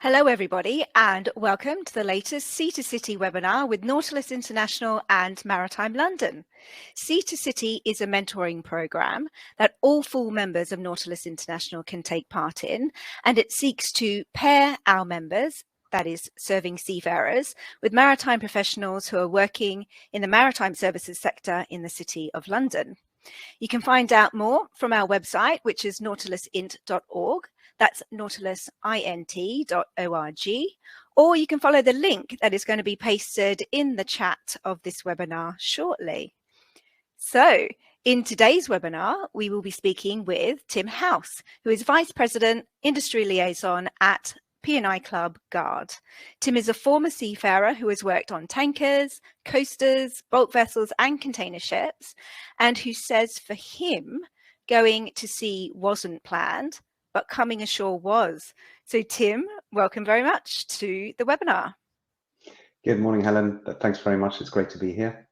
Hello everybody and welcome to the latest Sea to City webinar with Nautilus International and Maritime London. Sea to City is a mentoring program that all full members of Nautilus International can take part in, and it seeks to pair our members, that is serving seafarers, with maritime professionals who are working in the maritime services sector in the City of London. You can find out more from our website, which is nautilusint.org. That's nautilusint.org, or you can follow the link that is going to be pasted in the chat of this webinar shortly. So in today's webinar, we will be speaking with Tim Howse, who is Vice President, Industry Liaison at P&I Club Gard. Tim is a former seafarer who has worked on tankers, coasters, bulk vessels and container ships, and who says for him, going to sea wasn't planned, but coming ashore was. So Tim, welcome very much to the webinar. Good morning, Helen. Thanks very much. It's great to be here.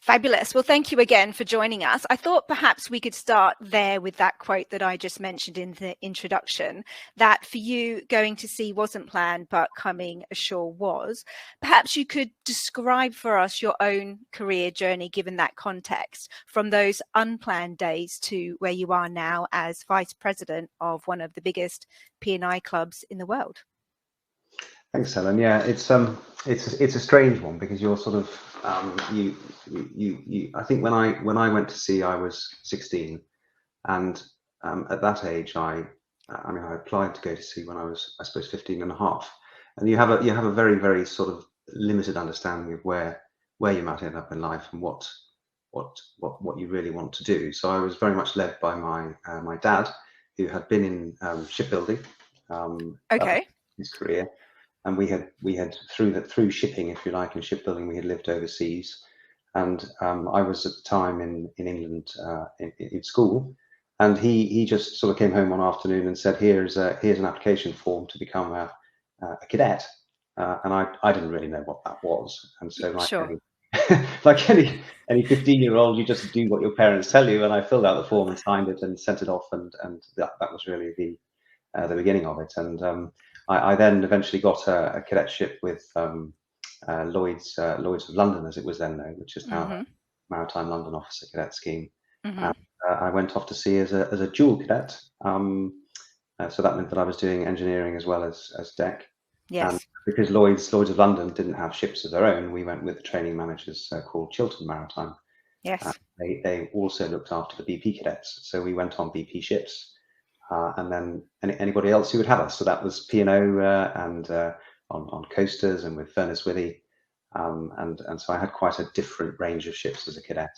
Fabulous. Well, thank you again for joining us. I thought perhaps we could start there with that quote that I just mentioned in the introduction, that for you, going to sea wasn't planned, but coming ashore was. Perhaps you could describe for us your own career journey, given that context, from those unplanned days to where you are now as Vice President of one of the biggest P&I clubs in the world. Thanks, Helen. Yeah, it's a strange one because you're sort of I think when I went to sea, I was 16, and at that age, I applied to go to sea when I was, I suppose, 15 and a half, and you have a very sort of limited understanding of where you might end up in life and what you really want to do. So I was very much led by my dad, who had been in shipbuilding. Okay. His career. And we had through shipping, if you like, and shipbuilding, we had lived overseas. And I was at the time in England in school, and he just sort of came home one afternoon and said, here's an application form to become a cadet. And I didn't really know what that was. And so like any 15-year-old, you just do what your parents tell you. And I filled out the form and signed it and sent it off, and that was really the beginning of it. And I then eventually got a cadetship with Lloyd's of London, as it was then known, which is now the Maritime London Officer Cadet Scheme. And I went off to sea as a dual cadet. So that meant that I was doing engineering as well as deck. Yes. And because Lloyd's of London didn't have ships of their own, we went with the training managers called Chiltern Maritime. Yes. They also looked after the BP cadets, so we went on BP ships. And then anybody else who would have us. So that was P&O and on coasters and with Furness Withy. And so I had quite a different range of ships as a cadet.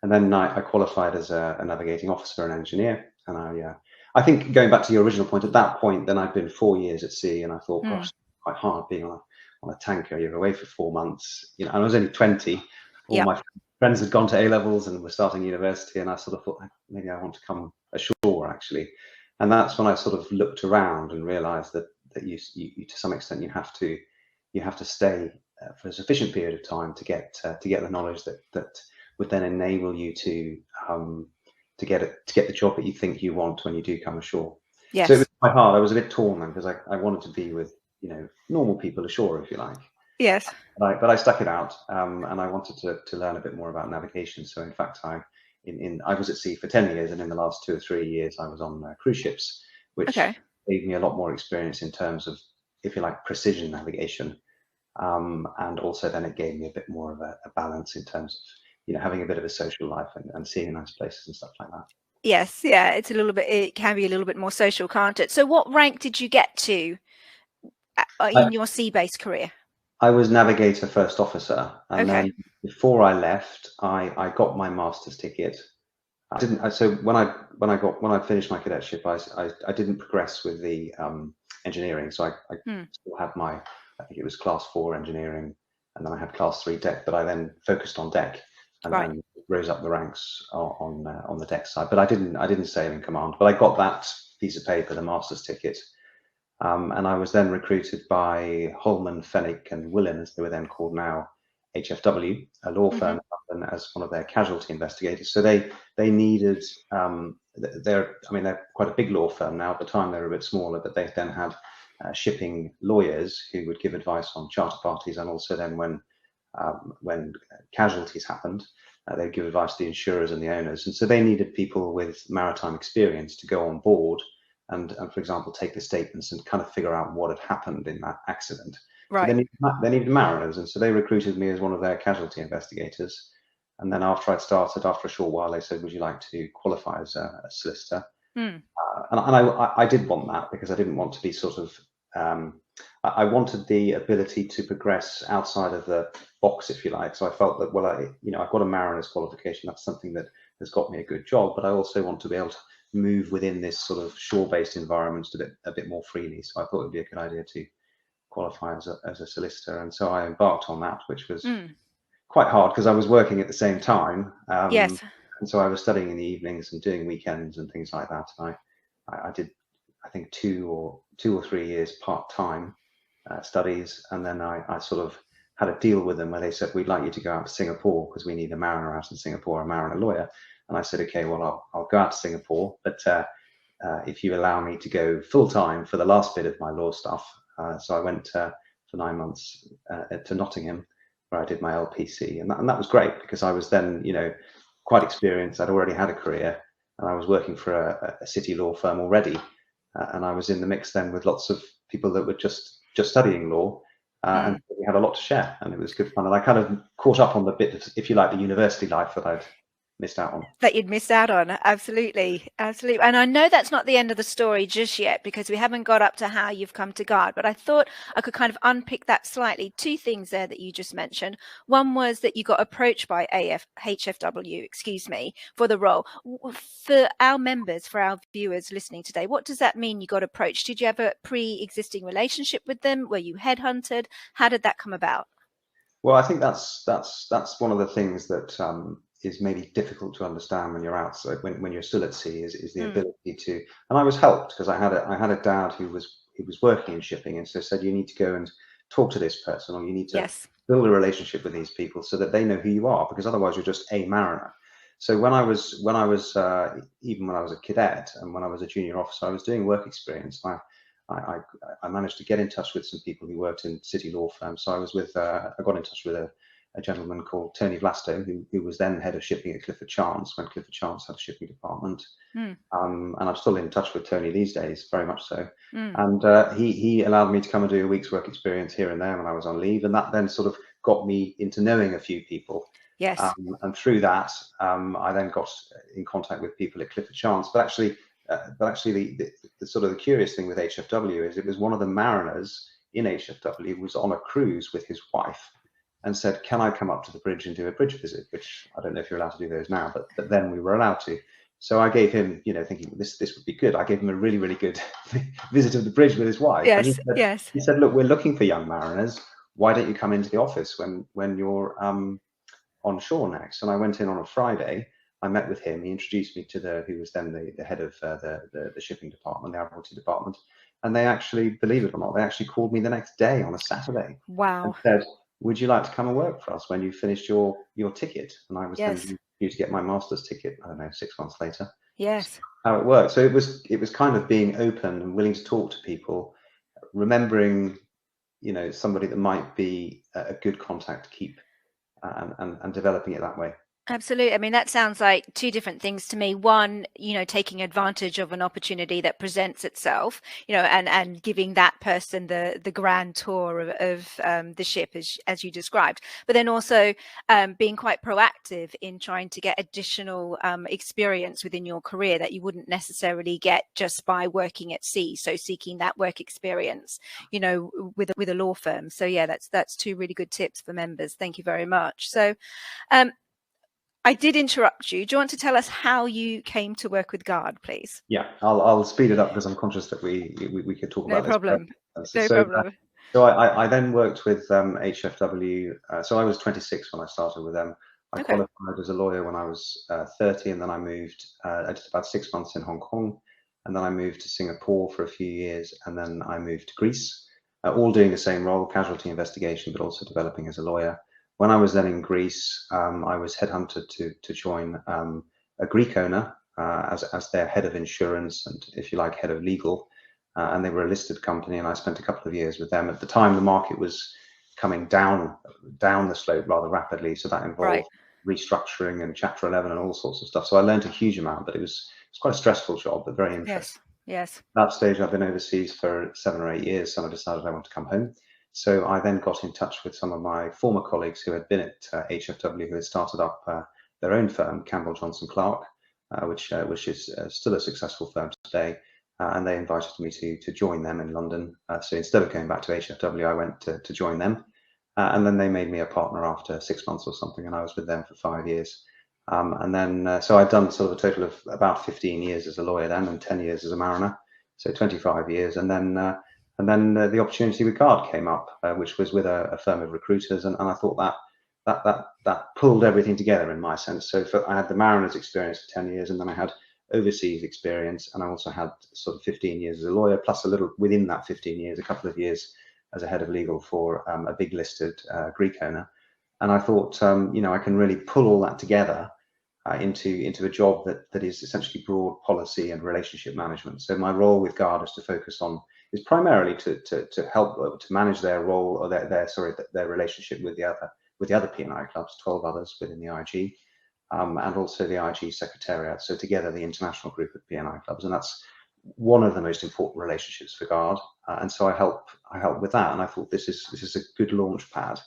And then I qualified as a navigating officer and engineer. And I think going back to your original point, at that point, then I'd been 4 years at sea, and I thought, gosh, it's quite hard being on a tanker. You're away for 4 months. And I was only 20. All my friends had gone to A-levels and were starting university, and I sort of thought, maybe I want to come ashore, actually. And that's when I sort of looked around and realized that you to some extent you have to stay for a sufficient period of time to get the knowledge that would then enable you to get the job that you think you want when you do come ashore. Yes. So it was quite hard. I was a bit torn then, because I wanted to be with normal people ashore, if you like. Yes. But I stuck it out, and I wanted to learn a bit more about navigation. So in fact, I was at sea for 10 years, and in the last 2 or 3 years, I was on cruise ships, which gave me a lot more experience in terms of, if you like, precision navigation. And also then it gave me a bit more of a balance in terms of, having a bit of a social life and seeing nice places and stuff like that. Yes. Yeah. It can be a little bit more social, can't it? So what rank did you get to in your sea-based career? I was navigator first officer, and then before I left, I got my master's ticket. I didn't. So when I finished my cadetship, I didn't progress with the engineering. So I still had I think it was class 4 engineering, and then I had class 3 deck. But I then focused on deck, and then rose up the ranks on the deck side. But I didn't sail in command. But I got that piece of paper, the master's ticket. And I was then recruited by Holman, Fenwick and Willen, as they were then called now, HFW, a law firm, as one of their casualty investigators. So they needed, they're quite a big law firm now. At the time they were a bit smaller, but they then had shipping lawyers who would give advice on charter parties, and also then when casualties happened, they'd give advice to the insurers and the owners. And so they needed people with maritime experience to go on board and for example, take the statements and kind of figure out what had happened in that accident. Right. So they needed mariners, and so they recruited me as one of their casualty investigators. And then after I'd started, after a short while, they said, "Would you like to qualify as a solicitor?" And I did want that, because I didn't want to be sort of I wanted the ability to progress outside of the box, if you like. So I felt that, well, I've got a mariner's qualification. That's something that has got me a good job, but I also want to be able to move within this sort of shore-based environment a bit more freely. So I thought it'd be a good idea to qualify as a solicitor. And so I embarked on that, which was quite hard because I was working at the same time. Yes. And so I was studying in the evenings and doing weekends and things like that. And I did, I think, 2 or 3 years part-time studies, and then I sort of had a deal with them where they said, "We'd like you to go out to Singapore because we need a mariner out in Singapore, a mariner lawyer." And I said, "Okay, well, I'll go out to Singapore, but if you allow me to go full-time for the last bit of my law stuff." So I went for 9 months to Nottingham, where I did my LPC, and that was great because I was then, quite experienced. I'd already had a career, and I was working for a city law firm already, and I was in the mix then with lots of people that were just studying law, and we had a lot to share, and it was good fun. And I kind of caught up on the bit of, if you like, the university life that I'd missed out on. That you'd missed out on. Absolutely. Absolutely. And I know that's not the end of the story just yet, because we haven't got up to how you've come to Gard, but I thought I could kind of unpick that slightly. 2 things there that you just mentioned. One was that you got approached by HFW, for the role. For our members, for our viewers listening today, what does that mean, you got approached? Did you have a pre-existing relationship with them? Were you headhunted? How did that come about? Well, I think that's one of the things that is maybe difficult to understand when you're outside, when you're still at sea, is the ability to. And I was helped because I had a dad who was working in shipping, and so said, "You need to go and talk to this person, or you need to build a relationship with these people so that they know who you are, because otherwise you're just a mariner." So when I was even when I was a cadet and when I was a junior officer, I was doing work experience. I managed to get in touch with some people who worked in city law firms. So I got in touch with a gentleman called Tony Vlasto, who was then head of shipping at Clifford Chance, when Clifford Chance had a shipping department. And I'm still in touch with Tony these days, very much so. And he allowed me to come and do a week's work experience here and there when I was on leave, and that then sort of got me into knowing a few people. Yes. And through that, I then got in contact with people at Clifford Chance. But actually, the sort of the curious thing with HFW is it was one of the mariners in HFW who was on a cruise with his wife, and said, "Can I come up to the bridge and do a bridge visit?" Which I don't know if you're allowed to do those now, but then we were allowed to. So I gave him, thinking this would be good, I gave him a really, really good visit of the bridge with his wife. Yes. And he said, "Look, we're looking for young mariners. Why don't you come into the office when you're on shore next?" And I went in on a Friday. I met with him. He introduced me to who was then the head of the shipping department, the Admiralty department. And they actually, believe it or not, they actually called me the next day on a Saturday. Wow. And said, "Would you like to come and work for us when you finished your ticket?" And I was then due to get my master's ticket, I don't know, 6 months later. Yes. So how it worked. So it was kind of being open and willing to talk to people, remembering, somebody that might be a good contact to keep, and developing it that way. Absolutely. I mean, that sounds like 2 different things to me. One, taking advantage of an opportunity that presents itself, and giving that person the grand tour of the ship as you described. But then also being quite proactive in trying to get additional experience within your career that you wouldn't necessarily get just by working at sea. So seeking that work experience, with a law firm. So yeah, that's 2 really good tips for members. Thank you very much. So I did interrupt you. Do you want to tell us how you came to work with Gard, please? Yeah, I'll speed it up because I'm conscious that we could talk about this. No problem. So I then worked with HFW. So I was 26 when I started with them. I qualified as a lawyer when I was 30, and then I moved. I did about 6 months in Hong Kong, and then I moved to Singapore for a few years, and then I moved to Greece, all doing the same role, casualty investigation, but also developing as a lawyer. When I was then in Greece, I was headhunted to join a Greek owner as their head of insurance and, if you like, head of legal. and they were a listed company, and I spent a couple of years with them. At the time, the market was coming down the slope rather rapidly, so that involved restructuring and Chapter 11 and all sorts of stuff. So I learned a huge amount, but it was quite a stressful job, but very interesting. Yes. At that stage, I've been overseas for 7 or 8 years, and I decided I want to come home. So I then got in touch with some of my former colleagues who had been at HFW, who had started up their own firm, Campbell Johnson Clark, which is still a successful firm today. And they invited me to join them in London. So instead of going back to HFW, I went to join them. And then they made me a partner after 6 months or something, and I was with them for 5 years. And then, so I'd done sort of a total of about 15 years as a lawyer then, and 10 years as a mariner, so 25 years. And then the opportunity with Gard came up, which was with a firm of recruiters, and I thought that pulled everything together in my sense. So I had the mariners experience for 10 years, and then I had overseas experience, and I also had sort of 15 years as a lawyer, plus a little within that 15 years, a couple of years as a head of legal for a big listed Greek owner. And I thought, I can really pull all that together into a job that is essentially broad policy and relationship management. So my role with Gard is primarily to help to manage their role, or their relationship with the other P&I clubs, 12 others within the IG, and also the IG secretariat. So together, the international group of P&I clubs, and that's one of the most important relationships for Gard. And so I help with that. And I thought this is a good launch pad,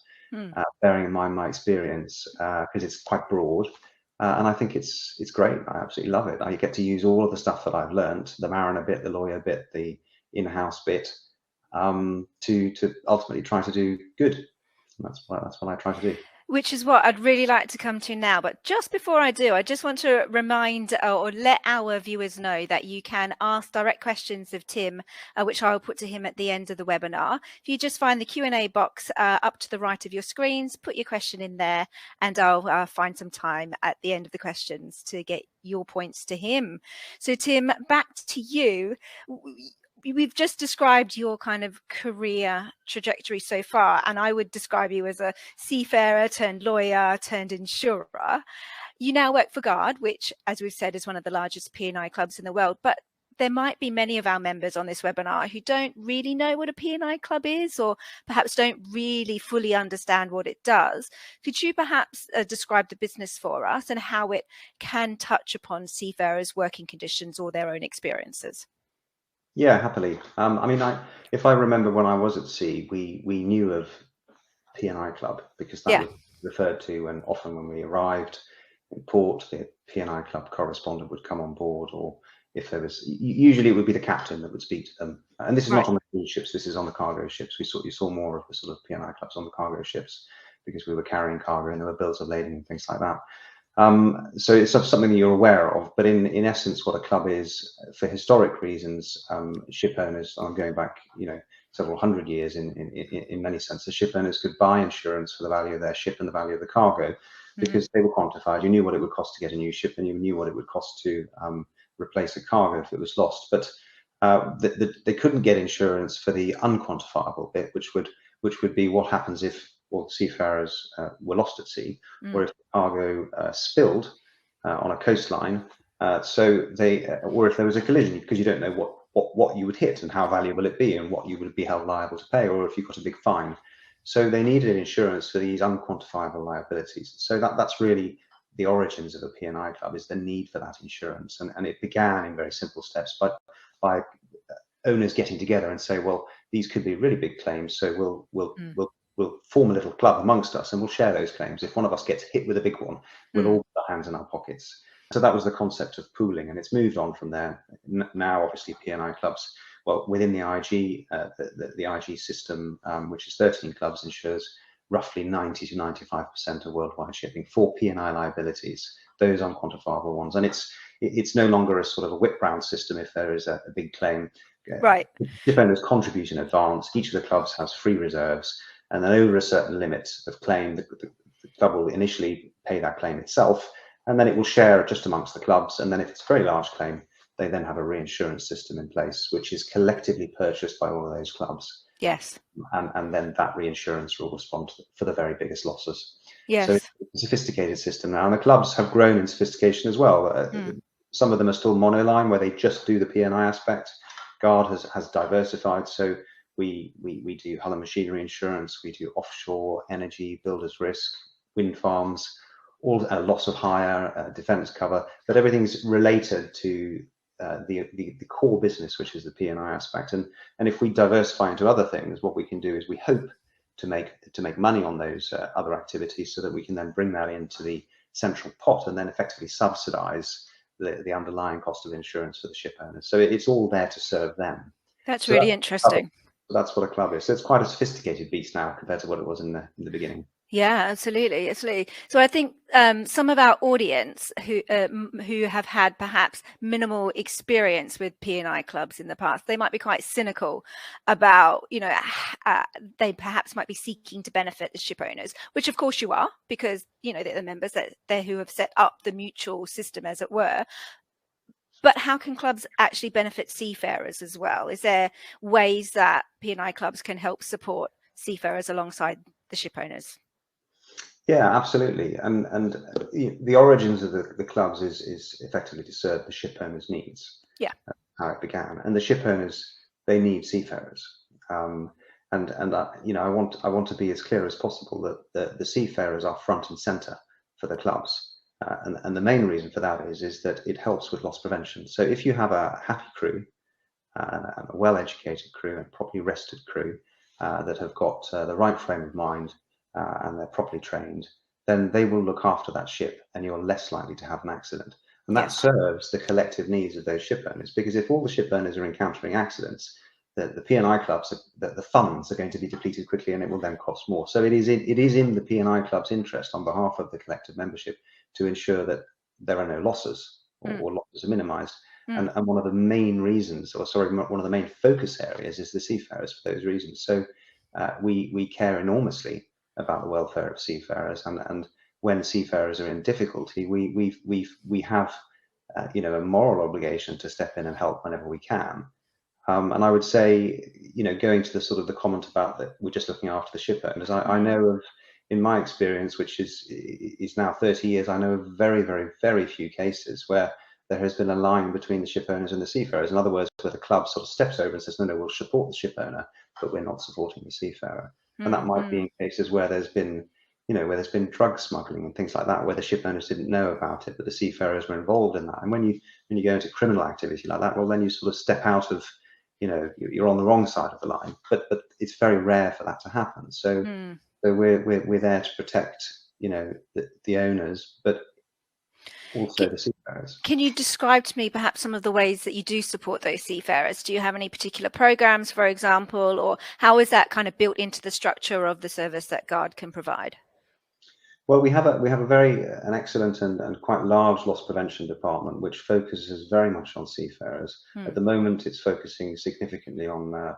bearing in mind my experience, because it's quite broad. And I think it's great. I absolutely love it. I get to use all of the stuff that I've learned, the mariner bit, the lawyer bit, the in-house bit, to ultimately try to do good. And that's what I try to do. Which is what I'd really like to come to now. But just before I do, I just want to remind or let our viewers know that you can ask direct questions of Tim, which I'll put to him at the end of the webinar. If you just find the Q&A box up to the right of your screens, put your question in there, and I'll find some time at the end of the questions to get your points to him. So Tim, back to you. We've just described your kind of career trajectory so far, and I would describe you as a seafarer turned lawyer turned insurer. You now work for Gard, which, as we've said, is one of the largest P&I clubs in the world, but there might be many of our members on this webinar who don't really know what a P&I club is, or perhaps don't really fully understand what it does. Could you perhaps describe the business for us and how it can touch upon seafarers' working conditions or their own experiences? Yeah, happily. If I remember when I was at sea, we knew of P&I Club because that was referred to, and often when we arrived in port, the P&I Club correspondent would come on board, or if there was, usually it would be the captain that would speak to them. And this is not on the cruise ships, this is on the cargo ships. You saw more of the sort of P&I clubs on the cargo ships because we were carrying cargo and there were bills of lading and things like that. So it's something that you're aware of, but in essence, what a club is, for historic reasons, ship owners, I'm going back, several hundred years in many senses, ship owners could buy insurance for the value of their ship and the value of the cargo because they were quantified. You knew what it would cost to get a new ship, and you knew what it would cost to replace a cargo if it was lost. But they couldn't get insurance for the unquantifiable bit, which would be what happens if all the seafarers were lost at sea, or if the cargo spilled on a coastline, or if there was a collision, because you don't know what you would hit and how valuable it be and what you would be held liable to pay, or if you got a big fine. So they needed insurance for these unquantifiable liabilities. So that's really the origins of a P&I club, is the need for that insurance. And it began in very simple steps by owners getting together and say, well, these could be really big claims, so we'll form a little club amongst us and we'll share those claims. If one of us gets hit with a big one, we'll all put our hands in our pockets. So that was the concept of pooling, and it's moved on from there. Now, obviously, P&I clubs, well, within the IG, the IG system, which is 13 clubs, insures roughly 90 to 95% of worldwide shipping for P&I liabilities, those unquantifiable ones. And it's no longer a sort of a whip round system if there is a big claim. Ship owners contribute in advance. Each of the clubs has free reserves, and then over a certain limit of claim, the club will initially pay that claim itself, and then it will share just amongst the clubs. And then if it's a very large claim, they then have a reinsurance system in place, which is collectively purchased by all of those clubs. Yes. And then that reinsurance will respond for the very biggest losses. Yes. So it's a sophisticated system now, and the clubs have grown in sophistication as well. Some of them are still monoline, where they just do the P&I aspect. Gard has diversified, so we do hull and machinery insurance, we do offshore energy, builders risk, wind farms, all loss of hire, defence cover, but everything's related to the core business, which is the P&I aspect. And if we diversify into other things, what we can do is we hope to make money on those other activities, so that we can then bring that into the central pot and then effectively subsidise the underlying cost of insurance for the ship owners. So it's all there to serve them. That's really interesting. That's what a club is. So it's quite a sophisticated beast now compared to what it was in the beginning. Yeah, absolutely, absolutely. So I think some of our audience who have had perhaps minimal experience with P&I clubs in the past, they might be quite cynical about, they perhaps might be seeking to benefit the ship owners, which of course you are, because they're the members they're who have set up the mutual system, as it were. But how can clubs actually benefit seafarers as well? Is there ways that P&I clubs can help support seafarers alongside the ship owners? Yeah, absolutely. And the origins of the clubs is effectively to serve the ship owners' needs. Yeah. That's how it began. And the ship owners, they need seafarers. And I want to be as clear as possible that the seafarers are front and center for the clubs. And the main reason for that is that it helps with loss prevention. So if you have a happy crew, and a well-educated crew and properly rested crew that have got the right frame of mind, and they're properly trained, then they will look after that ship, and you're less likely to have an accident. And that serves the collective needs of those ship owners, because if all the ship owners are encountering accidents, the P&I clubs, the funds are going to be depleted quickly, and it will then cost more. So it is in the P&I club's interest, on behalf of the collective membership, to ensure that there are no losses, or losses are minimized. And one of the main reasons, one of the main focus areas is the seafarers for those reasons. So we care enormously about the welfare of seafarers, and when seafarers are in difficulty, we have a moral obligation to step in and help whenever we can. And I would say, going to the comment about that we're just looking after the ship owners, I know of, in my experience, which is now 30 years, I know of very, very, very few cases where there has been a line between the ship owners and the seafarers. In other words, where the club sort of steps over and says, no, we'll support the ship owner, but we're not supporting the seafarer. And that might be in cases where there's been, drug smuggling and things like that, where the ship owners didn't know about it, but the seafarers were involved in that. And when you go into criminal activity like that, well, then you sort of step out of, you're on the wrong side of the line. But it's very rare for that to happen. So we're there to protect, the owners, but also the seafarers. Can you describe to me perhaps some of the ways that you do support those seafarers? Do you have any particular programs, for example, or how is that kind of built into the structure of the service that Gard can provide? Well, we have an excellent and quite large loss prevention department, which focuses very much on seafarers. At the moment, it's focusing significantly on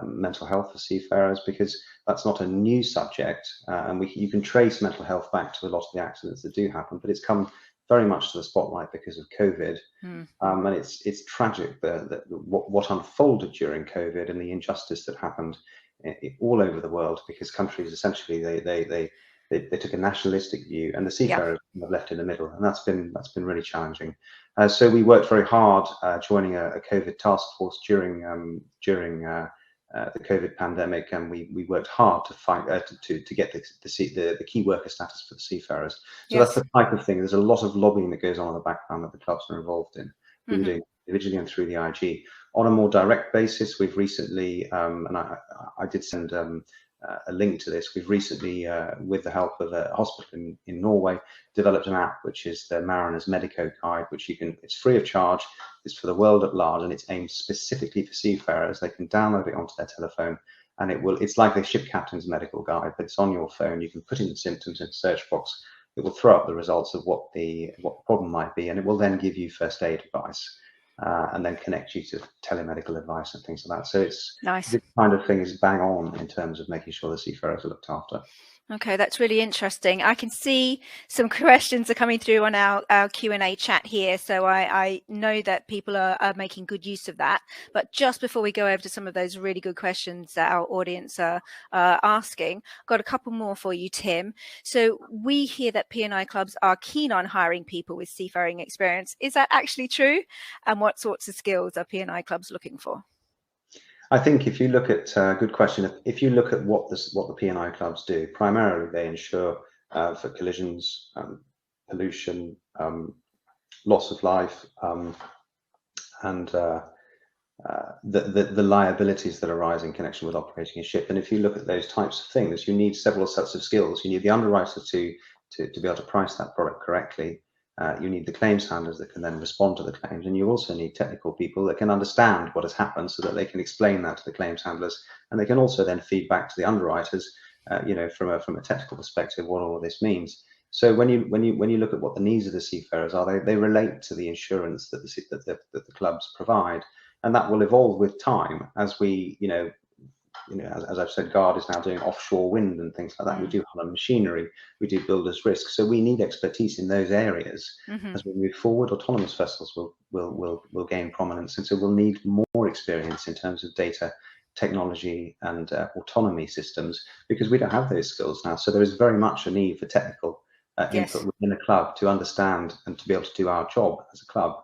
mental health for seafarers, because that's not a new subject, and you can trace mental health back to a lot of the accidents that do happen, but it's come very much to the spotlight because of COVID. And it's tragic what unfolded during COVID and the injustice that happened all over the world, because countries essentially they took a nationalistic view, and the seafarers have left in the middle, and that's been really challenging. So we worked very hard, joining a COVID task force during the COVID pandemic, and we worked hard to fight to get the key worker status for the seafarers. So that's the type of thing. There's a lot of lobbying that goes on in the background that the clubs are involved in. We were doing individually and through the IG. On a more direct basis, we've recently, and I did send a link to this. We've recently, with the help of a hospital in Norway, developed an app which is the Mariner's Medico Guide, which it's free of charge. It's for the world at large, and it's aimed specifically for seafarers. They can download it onto their telephone, and it's like the ship captain's medical guide, but it's on your phone. You can put in the symptoms in the search box. It will throw up the results of what the problem might be, and it will then give you first aid advice. And then connect you to telemedical advice and things like that. So it's nice. This kind of thing is bang on in terms of making sure the seafarers are looked after. Okay, that's really interesting. I can see some questions are coming through on our Q&A chat here, so I know that people are making good use of that. But just before we go over to some of those really good questions that our audience are asking, I've got a couple more for you, Tim. So we hear that P&I clubs are keen on hiring people with seafaring experience. Is that actually true? And what sorts of skills are P&I clubs looking for? I think if you look at, good question, if you look at what the P&I clubs do, primarily they insure for collisions, pollution, loss of life, and the liabilities that arise in connection with operating a ship. And if you look at those types of things, you need several sets of skills. You need the underwriter to be able to price that product correctly. You need the claims handlers that can then respond to the claims, and you also need technical people that can understand what has happened so that they can explain that to the claims handlers, and they can also then feed back to the underwriters, from a technical perspective, what all of this means. So when you look at what the needs of the seafarers are, they relate to the insurance that the clubs provide, and that will evolve with time as we, as I've said, Gard is now doing offshore wind and things like that. We do hull machinery, we do builders risk. So we need expertise in those areas. As we move forward. Autonomous vessels will gain prominence, and so we'll need more experience in terms of data technology and autonomy systems, because we don't have those skills now. So there is very much a need for technical input within a club to understand and to be able to do our job as a club.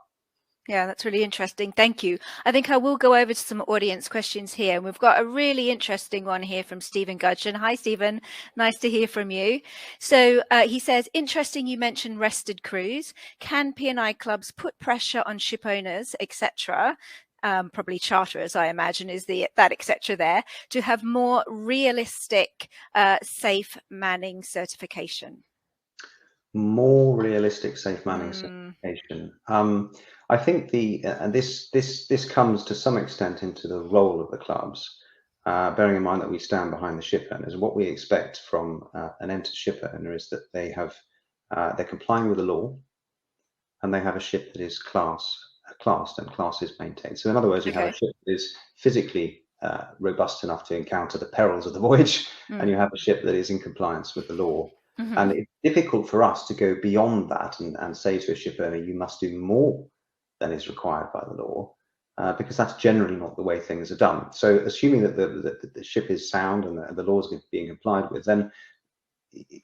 Yeah, that's really interesting. Thank you. I think I will go over to some audience questions here. And we've got a really interesting one here from Stephen Gudgeon. Hi, Stephen. Nice to hear from you. So he says, interesting you mentioned rested crews. Can P&I clubs put pressure on ship owners, etc., probably charterers, I imagine, is that etc. there, to have more realistic safe manning certification? More realistic safe manning certification. I think and this comes to some extent into the role of the clubs, bearing in mind that we stand behind the ship owners. What we expect from an entered ship owner is that they're complying with the law, and they have a ship that is classed and class is maintained. So in other words, you have a ship that is physically robust enough to encounter the perils of the voyage, and you have a ship that is in compliance with the law. And it's difficult for us to go beyond that and say to a ship owner, you must do more than is required by the law, because that's generally not the way things are done. So assuming that the ship is sound and the law is being complied with, then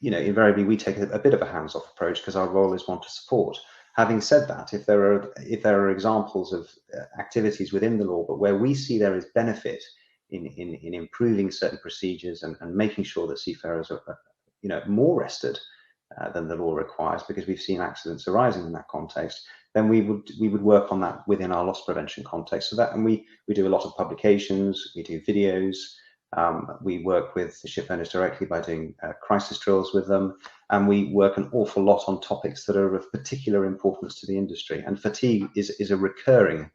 invariably we take a bit of a hands-off approach, because our role is one to support. Having said that, if there are examples of activities within the law, but where we see there is benefit in improving certain procedures and making sure that seafarers are more rested than the law requires, because we've seen accidents arising in that context, then we would work on that within our loss prevention context. So that, and we do a lot of publications, we do videos, we work with the ship owners directly by doing crisis drills with them, and we work an awful lot on topics that are of particular importance to the industry. And fatigue is a recurring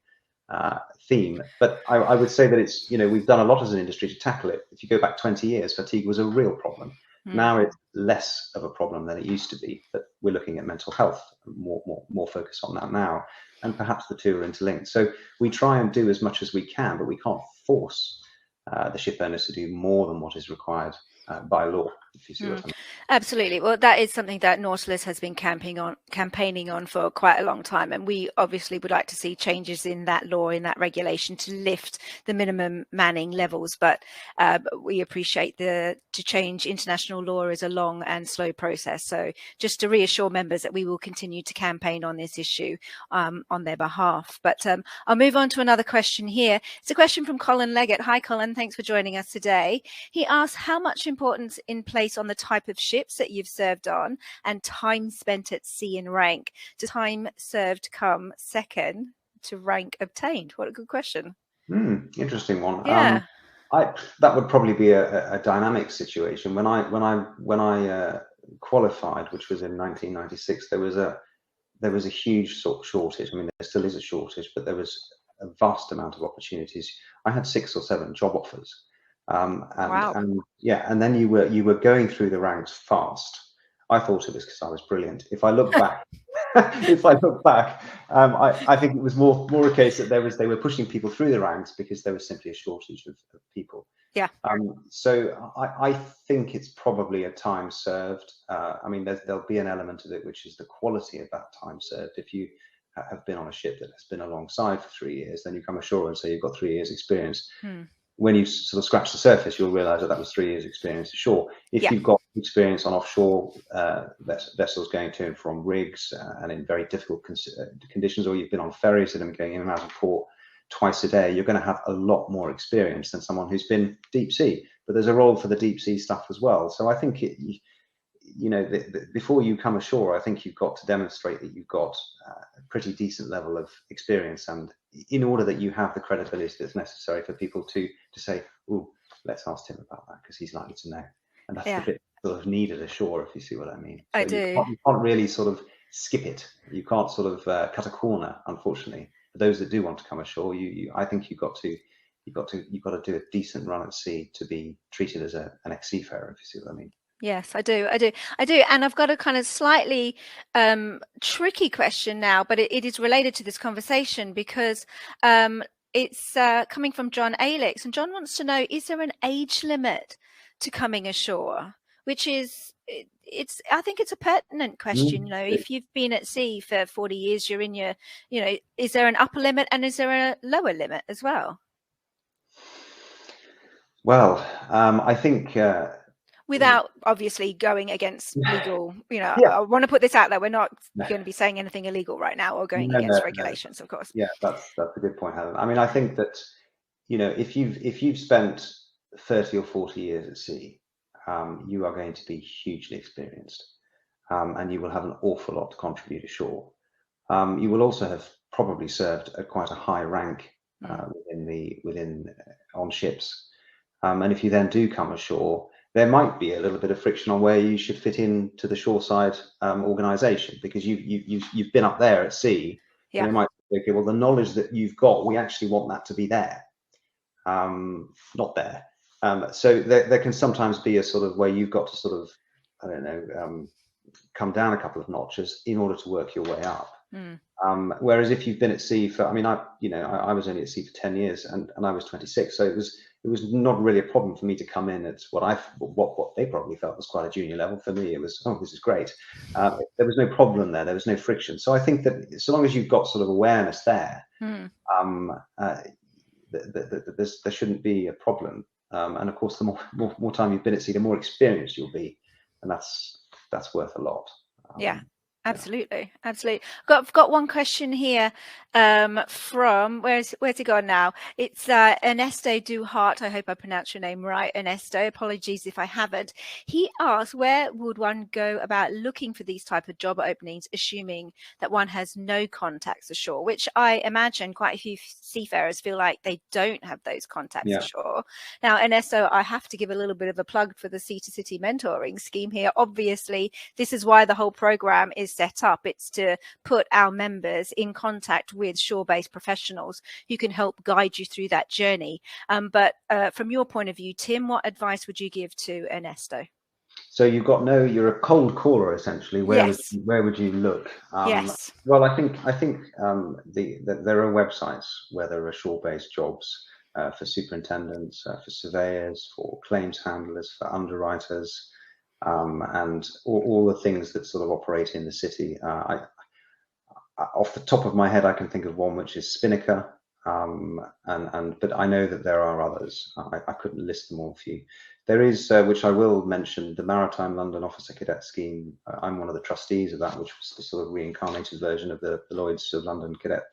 theme, but I would say that it's, we've done a lot as an industry to tackle it. If you go back 20 years, fatigue was a real problem. Now it's less of a problem than it used to be, but we're looking at mental health, more focus on that now, and perhaps the two are interlinked. So we try and do as much as we can, but we can't force the ship owners to do more than what is required by law, if you see what I mean. Absolutely. Well, that is something that Nautilus has been campaigning on for quite a long time, and we obviously would like to see changes in that law, in that regulation, to lift the minimum manning levels. But we appreciate to change international law is a long and slow process. So just to reassure members that we will continue to campaign on this issue on their behalf. But I'll move on to another question here. It's a question from Colin Leggett. Hi, Colin. Thanks for joining us today. He asks, how much importance in place on the type of ships that you've served on and time spent at sea in rank? Does time served come second to rank obtained? What a good question. Interesting one. Yeah. That would probably be a dynamic situation. When I qualified, which was in 1996, there was a huge shortage. I mean, there still is a shortage, but there was a vast amount of opportunities. I had 6 or 7 job offers. Wow. And then you were going through the ranks fast. I thought it was because I was brilliant. If I look back, I think it was more a case that they were pushing people through the ranks because there was simply a shortage of people. Yeah. So I think it's probably a time served. I mean, there'll be an element of it which is the quality of that time served. If you have been on a ship that has been alongside for 3 years, then you come ashore and say you've got 3 years experience. When you sort of scratch the surface, you'll realize that was 3 years experience ashore. If you've got experience on offshore vessels going to and from rigs and in very difficult conditions, or you've been on ferries that are going in and out of port twice a day, you're going to have a lot more experience than someone who's been deep sea. But there's a role for the deep sea stuff as well. So I think before you come ashore, I think you've got to demonstrate that you've got a pretty decent level of experience, and in order that you have the credibility that's necessary for people to say, "Oh, let's ask Tim about that because he's likely to know." And that's the bit sort of needed ashore, if you see what I mean. So I do. You can't really sort of skip it. You can't sort of cut a corner, unfortunately. For those that do want to come ashore, I think you've got to do a decent run at sea to be treated as an ex-seafarer, if you see what I mean. Yes, I do. And I've got a kind of slightly tricky question now, but it is related to this conversation because it's coming from John Alex, and John wants to know, is there an age limit to coming ashore? Which is, I think it's a pertinent question. You know, if you've been at sea for 40 years, you're in your, is there an upper limit and is there a lower limit as well? Well, I think... without obviously going against legal, I want to put this out there. We're not going to be saying anything illegal right now or going against regulations, of course. Yeah, that's a good point, Helen. I mean, I think that, if you've spent 30 or 40 years at sea, you are going to be hugely experienced, and you will have an awful lot to contribute ashore. You will also have probably served at quite a high rank on ships, and if you then do come ashore, there might be a little bit of friction on where you should fit into the shoreside organisation, because you've been up there at sea. And it might be, okay, well, the knowledge that you've got, we actually want that to be there, not there. So there can sometimes be a sort of where you've got to sort of, I don't know, come down a couple of notches in order to work your way up. Whereas if you've been at sea for, I mean, I was only at sea for 10 years and I was 26, so it was not really a problem for me to come in at what they probably felt was quite a junior level. For me, it was, oh, this is great. There was no problem there. There was no friction. So I think that so long as you've got sort of awareness there, there shouldn't be a problem. And of course, the more time you've been at sea, the more experienced you'll be, and that's worth a lot. Absolutely. I've got one question here from where's it gone now? It's Ernesto Duhart. I hope I pronounced your name right, Ernesto. Apologies if I haven't. He asked, where would one go about looking for these type of job openings, assuming that one has no contacts ashore, which I imagine quite a few seafarers feel like they don't have those contacts ashore. Now, Ernesto, I have to give a little bit of a plug for the Sea to City mentoring scheme here. Obviously, this is why the whole program is set up. It's to put our members in contact with shore-based professionals who can help guide you through that journey. But from your point of view, Tim, what advice would you give to Ernesto? So you're a cold caller essentially. Where would you look? Well, I think there are websites where there are shore-based jobs for superintendents, for surveyors, for claims handlers, for underwriters. And all the things that sort of operate in the city. Off the top of my head, I can think of one which is Spinnaker, but I know that there are others. I couldn't list them all for you. There is, which I will mention, the Maritime London Officer Cadet Scheme. I'm one of the trustees of that, which was the sort of reincarnated version of the Lloyd's of London Cadet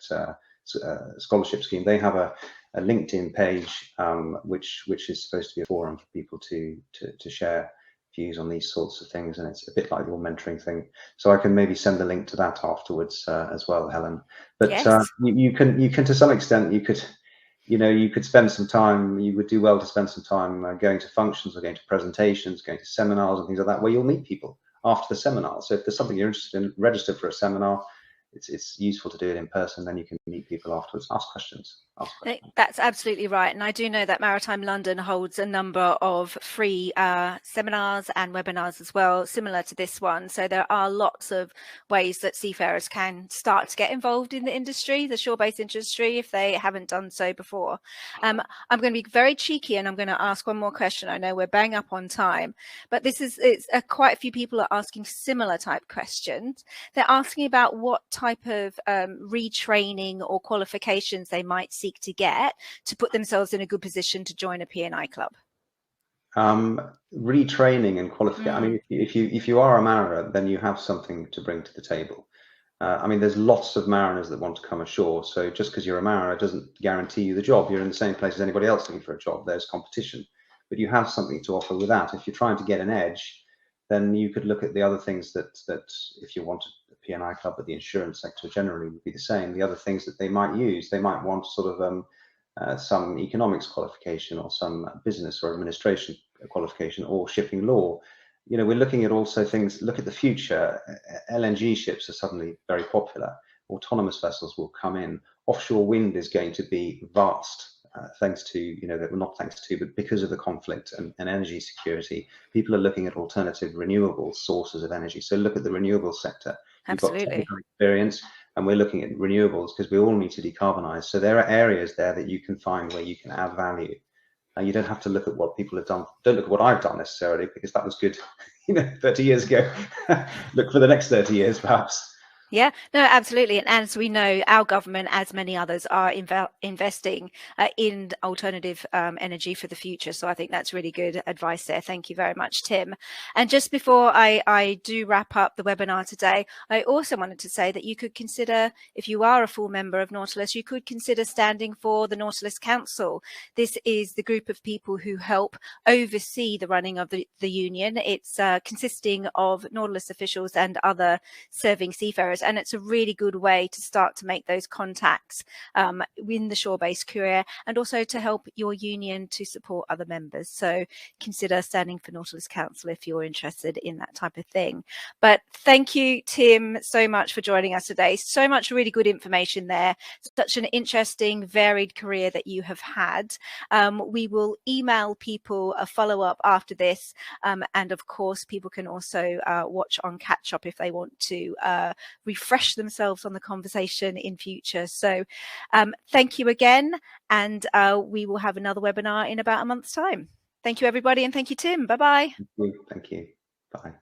Scholarship Scheme. They have a LinkedIn page, which is supposed to be a forum for people to share views on these sorts of things, and it's a bit like your mentoring thing. So I can maybe send the link to that afterwards as well, Helen. But you can to some extent you could spend some time. You would do well to spend some time going to functions or going to presentations, going to seminars and things like that, where you'll meet people after the seminar. So if there's something you're interested in, register for a seminar. It's useful to do it in person, then you can meet people afterwards, ask questions. That's absolutely right. And I do know that Maritime London holds a number of free seminars and webinars as well, similar to this one. So there are lots of ways that seafarers can start to get involved in the industry, the shore-based industry, if they haven't done so before. I'm going to be very cheeky and I'm going to ask one more question. I know we're bang up on time, but quite a few people are asking similar type questions. They're asking about what type of retraining or qualifications they might seek to get to put themselves in a good position to join a P&I club. Retraining and qualification. I mean, if you are a mariner, then you have something to bring to the table. I mean, there's lots of mariners that want to come ashore. So just because you're a mariner doesn't guarantee you the job. You're in the same place as anybody else looking for a job. There's competition, but you have something to offer with that. If you're trying to get an edge, then you could look at the other things that if you want a P&I club, but the insurance sector generally would be the same. The other things that they might use, they might want sort of some economics qualification or some business or administration qualification or shipping law. You know, we're looking at also things, look at the future. LNG ships are suddenly very popular. Autonomous vessels will come in. Offshore wind is going to be vast, thanks to, you know, that, well, not thanks to, but because of the conflict and energy security. People are looking at alternative renewable sources of energy. So look at the renewable sector. You've got Absolutely. technical experience, and we're looking at renewables because we all need to decarbonize. So there are areas there that you can find where you can add value. You don't have to look at what people have done. Don't look at what I've done necessarily, because that was good, you know, 30 years ago. Look for the next 30 years, perhaps. Yeah, no, absolutely. And as we know, our government, as many others, are investing in alternative energy for the future. So I think that's really good advice there. Thank you very much, Tim. And just before I do wrap up the webinar today, I also wanted to say that you could consider, if you are a full member of Nautilus, you could consider standing for the Nautilus Council. This is the group of people who help oversee the running of the union. It's consisting of Nautilus officials and other serving seafarers. And it's a really good way to start to make those contacts in the shore-based career, and also to help your union to support other members. So consider standing for Nautilus Council if you're interested in that type of thing. But thank you, Tim, so much for joining us today. So much really good information there. Such an interesting, varied career that you have had. We will email people a follow-up after this. And of course, people can also watch on Catch Up if they want to refresh themselves on the conversation in future. So thank you again, and we will have another webinar in about a month's time. Thank you, everybody, and thank you, Tim. Bye-bye. Thank you. Bye.